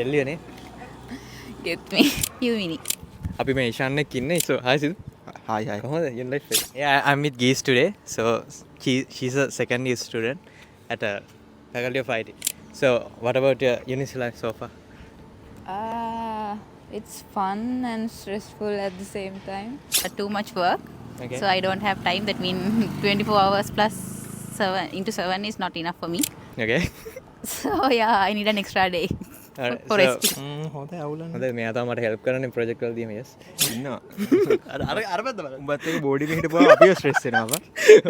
එල්ලියනේ Get me. You mini. අපි මේ ඊශාන් එක්ක ඉන්නේ so hi Sidhu Hi. කොහොමද your life yeah I'm with Geese today so she's a second year student at a faculty of IT so what about your university life so far It's fun and stressful at the same time. Too much work. Okay. So I don't have time. That means 24 hours plus 7 into 7 is not enough for me. okay So yeah, I need an extra day Alright, for so- resting. හොඳයි අවුලන්න හොඳයි මෙයා තමයි මට help කරන්නේ project වලදී yes ඉන්නවා අර පැත්ත බලන්න උඹත් ඒක බෝඩි එක හිටපුවා අපිව ස්ට්‍රෙස් වෙනවා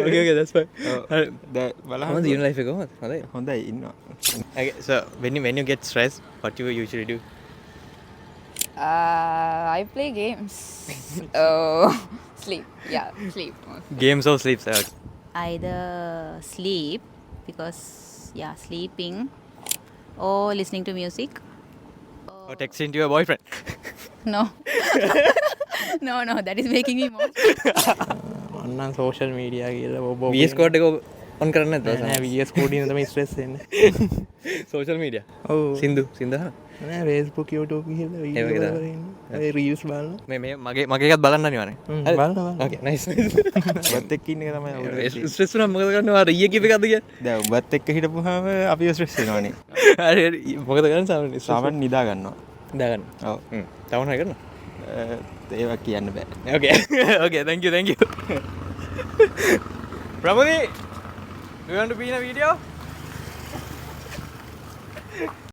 okay that's fine හරි දැන් බලන්න කොහොමද your life එක කොහොමද හොඳයි හොඳයි ඉන්නවා okay so when you get stressed what you usually do I play games. Oh, sleep. Yeah, sleep. games or sleep okay. Either sleep because sleeping or listening to music. or texting to your boyfriend No. No, that is making me more. අන්න social media කියලා ඔබ VS code එක on කරන්න නැද්ද නෑ VS code එකෙන් තමයි stress එන්නේ social media ඔව් සින්දු අහන නෑ Facebook YouTube කියලා ඒ වීඩියෝ වගේ කරලා තමයි. ඉන්න ඒ රීල්ස් බලන මේ මගේ එකත් බලන්න අනිවාර්යෙන් හරි? බලන්න okay nice උඹත් එක්ක ඉන්න එක තමයි අවුල ස්ට්‍රෙස් වුණා මොකද කරන්නේ ආ ඊයේ කිව්ව එකද කියන්නේ දැන් උඹත් එක්ක හිටපුවාම අපිව ස්ට්‍රෙස් වෙනවනේ හරි හරි මොකද කරන්නේ සාමාන්‍යයෙන් සාමාන්‍ය නිදා ගන්නවා දාගන්න ඔව් තවන හරි කරනවා ඒවා කියන්න බෑ okay okay thank you Pramodi do you want to be in a video